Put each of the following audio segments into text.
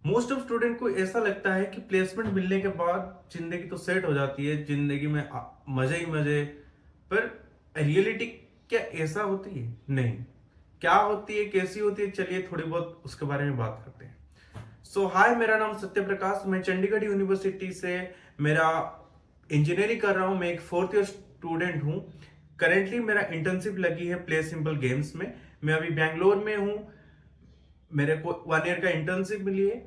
Most of student को ऐसा लगता है कि प्लेसमेंट मिलने के बाद जिंदगी तो सेट हो जाती है, जिंदगी में मजे ही मजे। पर रियलिटी क्या ऐसा होती है? नहीं। क्या होती है, कैसी होती है, चलिए थोड़ी बहुत उसके बारे में बात करते हैं। सो हाय, मेरा नाम सत्य प्रकाश, मैं चंडीगढ़ यूनिवर्सिटी से मेरा इंजीनियरिंग कर रहा हूँ। मैं एक फोर्थ ईयर स्टूडेंट हूँ। करेंटली मेरा इंटर्नशिप लगी है प्ले सिंपल गेम्स में। मैं अभी बैंगलोर में हूँ। मेरे को 1 ईयर का इंटर्नशिप मिली है।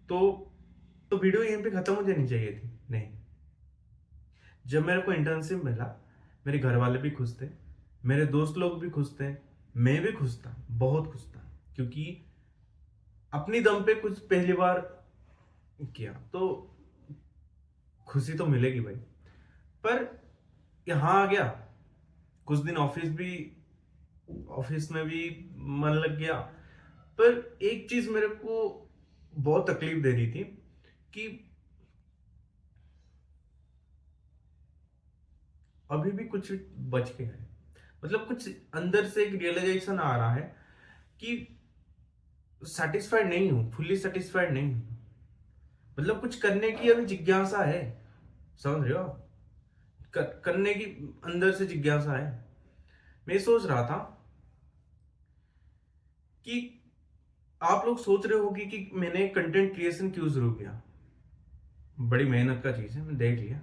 तो वीडियो यहीं पे खत्म हो जानी चाहिए थी, नहीं। जब मेरे को इंटर्नशिप मिला, मेरे घर वाले भी खुश थे, मेरे दोस्त लोग भी खुश थे, मैं भी खुश था, बहुत खुश था। क्योंकि अपनी दम पे कुछ पहली बार किया तो खुशी तो मिलेगी भाई। पर यहाँ आ गया, कुछ दिन ऑफिस में भी मन लग गया। पर एक चीज मेरे को बहुत तकलीफ दे रही थी कि अभी भी कुछ बच के है। मतलब कुछ अंदर से एक रियलाइजेशन आ रहा है कि सेटिस्फाइड नहीं हूं, फुल्ली सेटिस्फाइड नहीं हूं। मतलब कुछ करने की अभी जिज्ञासा है, समझ रहे हो आप? करने की अंदर से जिज्ञासा है। मैं सोच रहा था कि आप लोग सोच रहे होगी कि मैंने कंटेंट क्रिएशन क्यों शुरू किया। बड़ी मेहनत का चीज है, मैं देख लिया।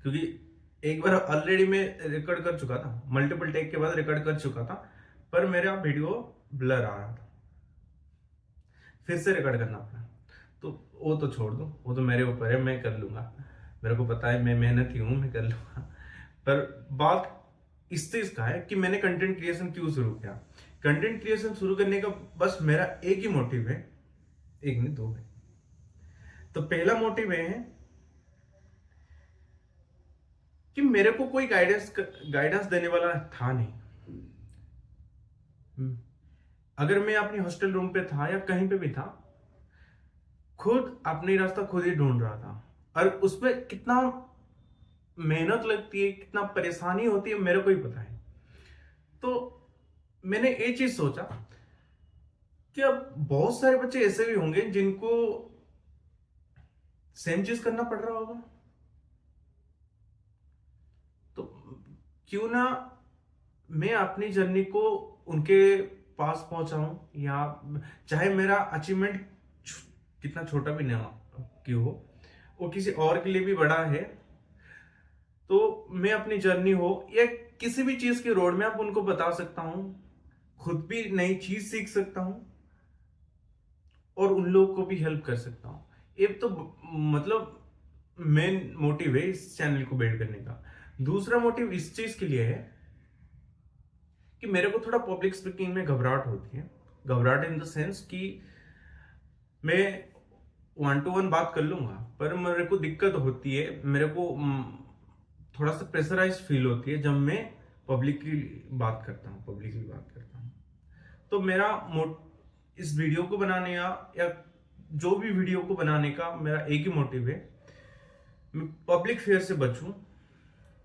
क्योंकि एक बार ऑलरेडी मैं रिकॉर्ड कर चुका था, मल्टीपल टेक के बाद रिकॉर्ड कर चुका था, पर मेरा वीडियो ब्लर आ रहा था। फिर से रिकॉर्ड करना पड़ा। तो वो तो छोड़ दो, वो तो मेरे ऊपर है, मैं कर लूंगा। मेरे को पता है, मैं मेहनती हूँ, मैं कर लूंगा। पर बात इस चीज का है कि मैंने कंटेंट क्रिएशन क्यों शुरू किया। कंटेंट क्रिएशन शुरू करने का बस मेरा एक ही मोटिव है, एक नहीं दो है। तो पहला मोटिव है कि मेरे को कोई गाइडेंस देने वाला था नहीं। हम्म, अगर मैं अपनी हॉस्टल रूम पे था या कहीं पे भी था, खुद अपनी रास्ता खुद ही ढूंढ रहा था। और उसमें कितना मेहनत लगती है, कितना परेशानी होती है, मेरे को ही पता है। तो मैंने ये चीज सोचा कि अब बहुत सारे बच्चे ऐसे भी होंगे जिनको सेम चीज करना पड़ रहा होगा। तो क्यों ना मैं अपनी जर्नी को उनके पास पहुंचाऊं, या चाहे मेरा अचीवमेंट कितना छोटा भी ना क्यों हो, वो किसी और के लिए भी बड़ा है। तो मैं अपनी जर्नी हो या किसी भी चीज की रोड मैप उनको बता सकता हूँ, खुद भी नई चीज सीख सकता हूँ, और उन लोगों को भी हेल्प कर सकता हूँ। एक तो मतलब मेन मोटिव है इस चैनल को बिल्ड करने का। दूसरा मोटिव इस चीज के लिए है कि मेरे को थोड़ा पब्लिक स्पीकिंग में घबराहट होती है। घबराहट इन द सेंस कि मैं 1 to 1 बात कर लूंगा, पर मेरे को दिक्कत होती है, मेरे को थोड़ा सा प्रेशराइज फील होती है जब मैं पब्लिकली बात करता हूँ। तो मेरा इस वीडियो को बनाने या जो भी वीडियो को बनाने का मेरा एक ही मोटिव है, मैं पब्लिक फेयर से बचूं,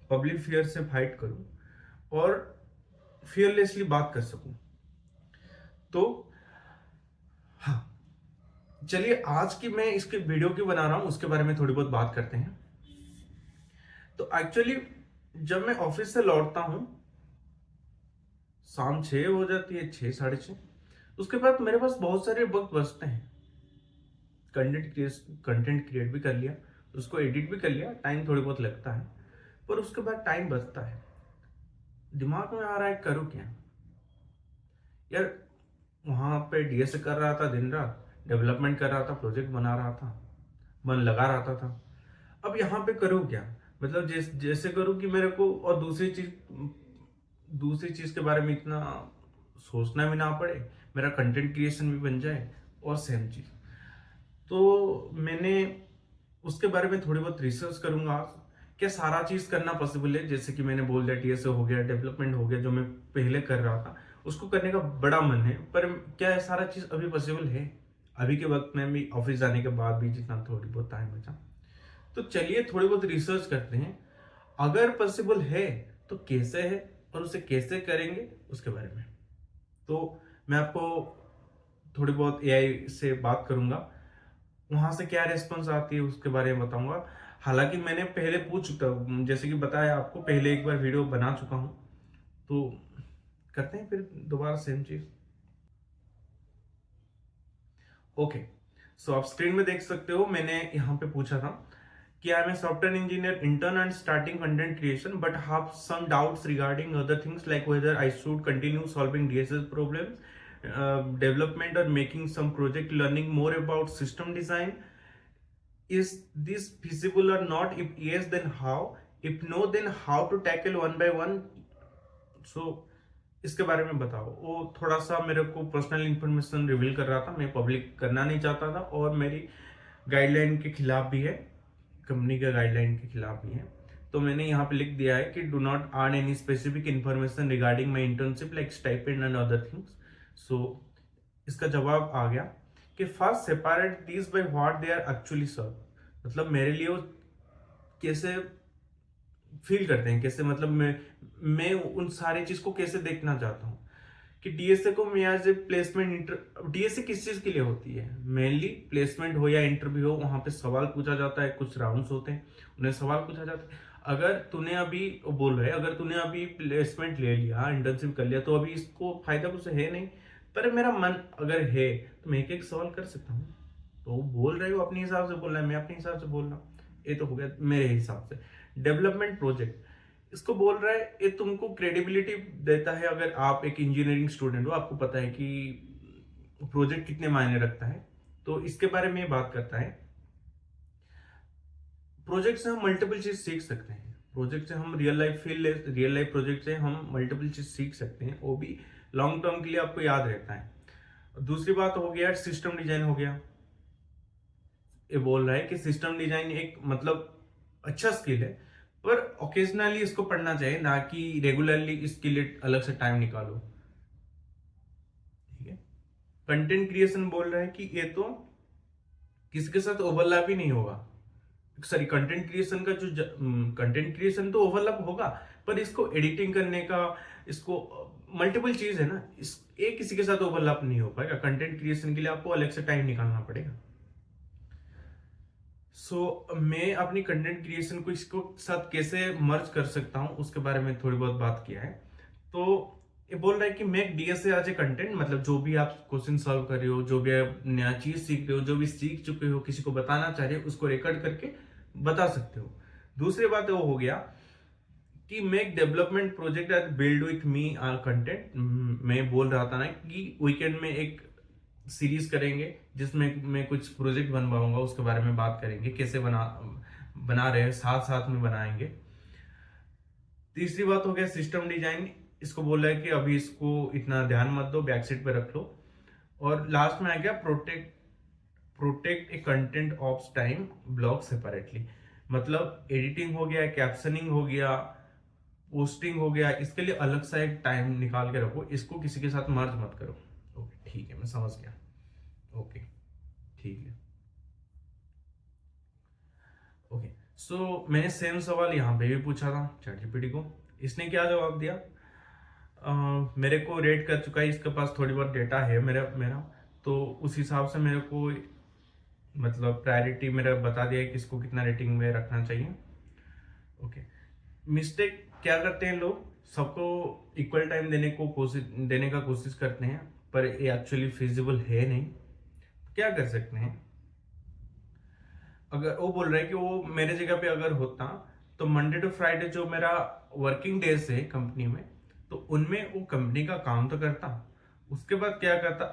पब्लिक फेयर से फाइट करूं और फियरलेसली बात कर सकूं। तो हाँ, चलिए आज की मैं इसके वीडियो क्यों बना रहा हूं उसके बारे में थोड़ी बहुत बात करते हैं। तो एक्चुअली जब मैं ऑफिस से लौटता हूं, शाम 6 हो जाती है, 6 6:30। उसके बाद मेरे पास बहुत सारे वक्त बचते हैं। कंटेंट क्रिएट भी कर लिया, उसको एडिट भी कर लिया, टाइम थोड़ी बहुत लगता है, पर उसके बाद टाइम बचता है। दिमाग में आ रहा है करूँ क्या यार। वहां पे डीएस कर रहा था, दिन रात डेवलपमेंट कर रहा था, प्रोजेक्ट बना रहा था, मन लगा रहा था। अब यहाँ पे करूँ क्या? मतलब जैसे करूँ कि मेरे को और दूसरी चीज के बारे में इतना सोचना भी ना पड़े, मेरा कंटेंट क्रिएशन भी बन जाए, और सेम चीज। तो मैंने उसके बारे में थोड़ी बहुत रिसर्च करूंगा। क्या सारा चीज करना पॉसिबल है? जैसे कि मैंने बोल दिया, टीएसए हो गया, डेवलपमेंट हो गया, जो मैं पहले कर रहा था उसको करने का बड़ा मन है, पर क्या है सारा चीज अभी पॉसिबल है? अभी के वक्त में भी ऑफिस जाने के बाद भी जितना थोड़ी बहुत टाइम बचा, तो चलिए थोड़ी बहुत रिसर्च करते हैं। अगर पॉसिबल है तो कैसे है, और उसे कैसे करेंगे उसके बारे में। तो मैं आपको थोड़ी बहुत एआई से बात करूंगा, वहां से क्या रिस्पॉन्स आती है उसके बारे में बताऊंगा। हालांकि मैंने पहले पूछ चुका हूं, जैसे कि बताया आपको, पहले एक बार वीडियो बना चुका हूं। तो करते हैं फिर दोबारा सेम चीज। ओके, सो आप स्क्रीन में देख सकते हो, मैंने यहाँ पे पूछा था कि I am a software engineer intern and starting content creation but have some doubts regarding other things like whether I should continue solving DSS problems, development or making some project, learning more about system design. Is this feasible or not? If yes, then how? If no, then how to tackle one by one? So इसके बारे में बताओ। वो थोड़ा सा मेरे को personal information reveal कर रहा था, मैं पब्लिक करना नहीं चाहता था, और मेरी गाइडलाइन के खिलाफ भी है, कंपनी के गाइडलाइन के खिलाफ भी है। तो मैंने यहाँ पे लिख दिया है कि do not earn any specific information regarding my internship like stipend and other things. So इसका जवाब आ गया कि first separate these by what they are actually serve. मतलब मेरे लिए वो कैसे फील करते हैं, कैसे, मतलब मैं उन सारी चीज को कैसे देखना चाहता हूँ कि डीएसए को मैं एज ए प्लेसमेंट, डीएसए किस चीज के लिए होती है, मेनली प्लेसमेंट हो या इंटरव्यू हो, वहां पे सवाल पूछा जाता है, कुछ राउंड्स होते हैं, उन्हें सवाल पूछा जाता है। अगर तूने अभी, वो बोल रहे, अगर तूने अभी प्लेसमेंट ले लिया, इंटर्नशिप कर लिया, तो अभी इसको फायदा कुछ है नहीं, पर मेरा मन अगर है तो मैं एक एक सवाल कर सकता हूँ। तो वो बोल रहे हो अपने हिसाब से बोल रहा है, मैं अपने हिसाब से बोल रहा हूँ, ये तो हो गया मेरे हिसाब से। डेवलपमेंट प्रोजेक्ट इसको बोल रहा है, ये तुमको क्रेडिबिलिटी देता है। अगर आप एक इंजीनियरिंग स्टूडेंट हो, आपको पता है कि प्रोजेक्ट कितने मायने रखता है, तो इसके बारे में बात करता है। प्रोजेक्ट से हम मल्टीपल चीज सीख सकते हैं, प्रोजेक्ट से हम real life field, real life project से हम मल्टीपल चीज सीख सकते हैं, वो भी लॉन्ग टर्म के लिए आपको याद रहता है। दूसरी बात हो गया सिस्टम डिजाइन हो गया। ये बोल रहा है कि सिस्टम डिजाइन एक, मतलब, अच्छा स्किल है, पर ओकेजनली इसको पढ़ना चाहिए, ना कि रेगुलरली इसके लिए अलग से टाइम निकालो। ठीक है। कंटेंट क्रिएशन बोल रहा है कि ये तो किसी के साथ ओवरलैप ही नहीं होगा। सॉरी, कंटेंट क्रिएशन का जो कंटेंट क्रिएशन तो ओवरलैप होगा, पर इसको एडिटिंग करने का, इसको मल्टीपल चीज है ना, इस एक किसी के साथ ओवरलैप नहीं हो पाएगा। कंटेंट क्रिएशन के लिए आपको अलग से टाइम निकालना पड़ेगा। मैं अपनी कंटेंट क्रिएशन को इसको साथ कैसे मर्ज कर सकता हूं, उसके बारे में थोड़ी बहुत बात किया है। तो ये बोल रहा है कि make DSA as a content, मतलब जो भी आप क्वेश्चन सॉल्व कर रहे हो, जो भी आप नया चीज सीख रहे हो, जो भी सीख चुके हो, किसी को बताना चाह रहे हो, उसको रिकॉर्ड करके बता सकते हो। दूसरी बात वो हो गया कि make development project as build with me content. मैं बोल रहा था ना कि वीकेंड में एक सीरीज करेंगे जिसमें मैं कुछ प्रोजेक्ट बनवाऊंगा, उसके बारे में बात करेंगे, कैसे बना रहे हैं, साथ साथ में बनाएंगे। तीसरी बात हो गया सिस्टम डिजाइन। इसको बोल रहा है कि अभी इसको इतना ध्यान मत दो, बैक सीट पे रख लो। और लास्ट में आ गया protect a content of time block separately. मतलब एडिटिंग हो गया, कैप्शनिंग हो गया, पोस्टिंग हो गया, इसके लिए अलग सा एक टाइम निकाल के रखो, इसको किसी के साथ मर्ज मत करो। ओके, ठीक है, मैं समझ गया। ओके, ठीक है। ओके, मैंने सेम सवाल यहाँ पे भी पूछा था चैट जीपीटी को, इसने क्या जवाब दिया? मेरे को रेट कर चुका है, इसके पास थोड़ी बहुत डेटा है मेरा मेरा तो उस हिसाब से मेरे को, मतलब, प्रायोरिटी मेरा बता दिया है कि इसको कितना रेटिंग में रखना चाहिए। ओके। मिस्टेक क्या करते हैं लोग, सबको इक्वल टाइम देने का कोशिश करते हैं, पर ये एक्चुअली फिजिबल है नहीं। क्या कर सकते हैं? अगर वो बोल रहे हैं कि वो मेरे जगह पे अगर होता, तो मंडे टू फ्राइडे जो मेरा वर्किंग डेज है कंपनी में, तो उनमें वो कंपनी का काम तो करता, उसके बाद क्या करता,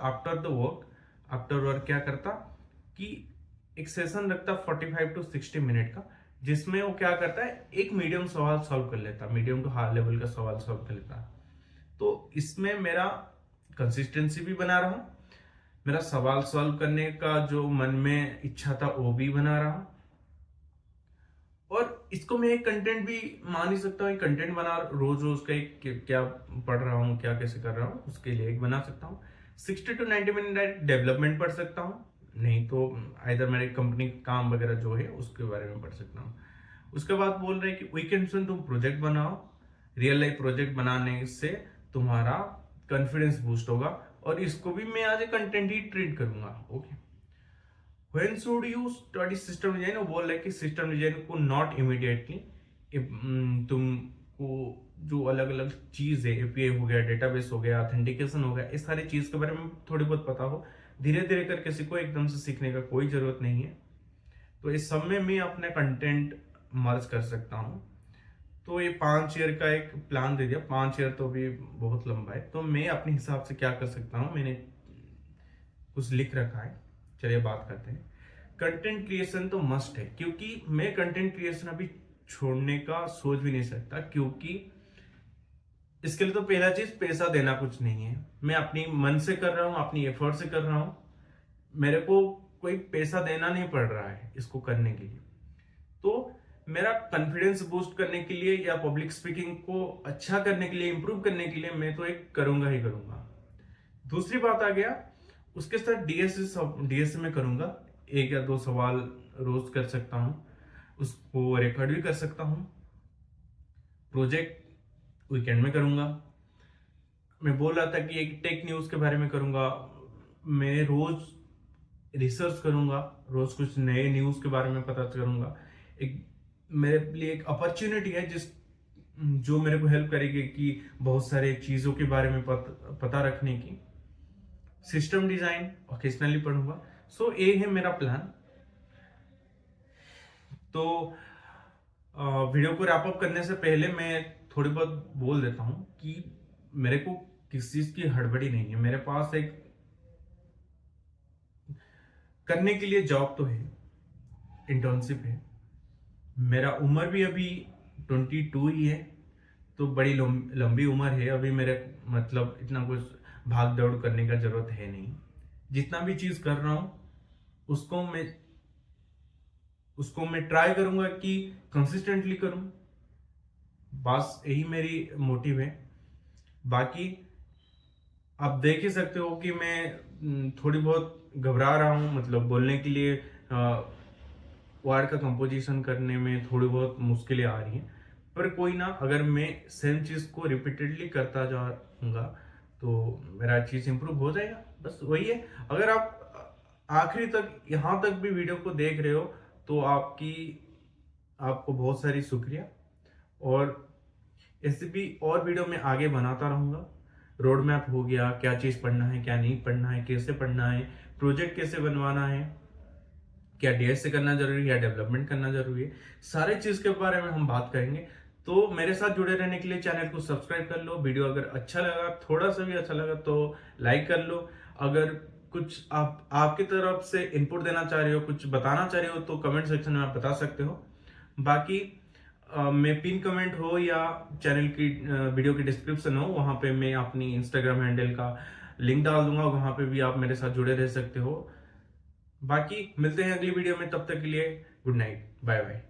आफ्टर वर्क क्या करता कि एक सेशन रखता 45 to 60 मिनट का, जिसमें वो क्या करता है, एक मीडियम सवाल सॉल्व कर लेता, मीडियम टू हाई लेवल का सवाल सॉल्व कर लेता। तो इसमें मेरा कंसिस्टेंसी भी बना रहा, मेरा सवाल सॉल्व करने का जो मन में इच्छा था वो भी बना रहा, और इसको मैं एक कंटेंट भी मान ही सकता हूँ। कंटेंट बना रोज रोज का एक क्या पढ़ रहा हूँ, क्या कैसे कर रहा हूँ, उसके लिए एक बना सकता हूँ। 60 to 90 मिनट डेवलपमेंट पढ़ सकता हूँ, नहीं तो इधर मेरे कंपनी काम वगैरह जो है उसके बारे में पढ़ सकता हूँ। उसके बाद बोल रहे हैं कि वीकेंड्स में तुम प्रोजेक्ट बनाओ, रियल लाइफ प्रोजेक्ट बनाने से तुम्हारा कॉन्फिडेंस बूस्ट होगा, और इसको भी मैं एज ए कंटेंट ही ट्रीट करूंगा। Okay, when should you study system design, वो बोल रहा है कि सिस्टम डिजाइन को नॉट इमीडिएटली, तुमको जो अलग अलग चीज है, एपीआई हो गया, डेटाबेस हो गया, ऑथेंटिकेशन हो गया, इस सारी चीज के बारे में थोड़ी बहुत पता हो, धीरे धीरे कर किसी को एकदम से सीखने का कोई जरूरत नहीं है। तो इस सब में मैं अपने कंटेंट मर्ज कर सकता हूँ। तो ये 5 ईयर का एक प्लान दे दिया, 5 ईयर तो भी बहुत लंबा है, तो मैं अपने हिसाब से क्या कर सकता हूँ, मैंने कुछ लिख रखा है। चलिए बात करते हैं। कंटेंट क्रिएशन तो मस्ट है, क्योंकि मैं कंटेंट क्रिएशन अभी छोड़ने का सोच भी नहीं सकता, क्योंकि इसके लिए तो पहला चीज पैसा देना कुछ नहीं है। मैं अपनी मन से कर रहा हूँ, अपनी एफर्ट से कर रहा हूँ, मेरे को कोई पैसा देना नहीं पड़ रहा है इसको करने के लिए। तो मेरा कॉन्फिडेंस बूस्ट करने के लिए या पब्लिक स्पीकिंग को अच्छा करने के लिए, इंप्रूव करने के लिए मैं तो एक करूंगा ही करूंगा। दूसरी बात आ गया, उसके साथ डीएसए में करूंगा, 1 या 2 सवाल रोज कर सकता हूं, उसको रिकॉर्ड भी कर सकता हूं। प्रोजेक्ट वीकेंड में करूंगा। मैं बोल रहा था कि एक टेक न्यूज के बारे में करूंगा, मैं रोज रिसर्च करूंगा, रोज कुछ नए न्यूज के बारे में पता करूंगा। एक मेरे लिए एक अपॉर्चुनिटी है जो मेरे को हेल्प करेगी कि बहुत सारे चीजों के बारे में पता रखने की। सिस्टम डिजाइन ओकेजनली पढ़ूंगा। सो ये है मेरा प्लान। तो वीडियो को रैप अप करने से पहले मैं थोड़ी बहुत बोल देता हूं कि मेरे को किस चीज की हड़बड़ी नहीं है। मेरे पास एक करने के लिए जॉब तो है, इंटर्नशिप है, मेरा उम्र भी अभी 22 ही है, तो बड़ी लंबी उम्र है अभी मेरे, मतलब इतना कुछ भाग दौड़ करने का जरूरत है नहीं। जितना भी चीज कर रहा हूं उसको मैं ट्राई करूंगा कि कंसिस्टेंटली करूं, बस यही मेरी मोटिव है। बाकी आप देख ही सकते हो कि मैं थोड़ी बहुत घबरा रहा हूं, मतलब बोलने के लिए वर्ड का कंपोजिशन करने में थोड़ी बहुत मुश्किलें आ रही हैं। पर कोई ना, अगर मैं सेम चीज को रिपीटेडली करता जाऊंगा तो मेरा चीज इंप्रूव हो जाएगा। बस वही है। अगर आप आखिरी तक, यहां तक भी वीडियो को देख रहे हो तो आपको बहुत सारी शुक्रिया। और ऐसे भी और वीडियो में आगे बनाता रहूंगा। रोड मैप हो गया, क्या चीज पढ़ना है, क्या नहीं पढ़ना है, कैसे पढ़ना है, प्रोजेक्ट कैसे बनवाना है, क्या डीएस से करना जरूरी है या डेवलपमेंट करना जरूरी है, सारे चीज के बारे में हम बात करेंगे। तो मेरे साथ जुड़े रहने के लिए चैनल को सब्सक्राइब कर लो। वीडियो अगर अच्छा लगा, थोड़ा सा भी अच्छा लगा तो लाइक कर लो। अगर कुछ आपकी तरफ से इनपुट देना चाह रहे हो, कुछ बताना चाह रहे हो तो कमेंट सेक्शन में आप बता सकते हो। बाकी मैं पिन कमेंट हो या चैनल की वीडियो की डिस्क्रिप्शन हो, वहां पे मैं अपनी इंस्टाग्राम हैंडल का लिंक डाल दूंगा, वहां पे भी आप मेरे साथ जुड़े रह सकते हो। बाकी मिलते हैं अगली वीडियो में, तब तक के लिए गुड नाइट, बाय बाय।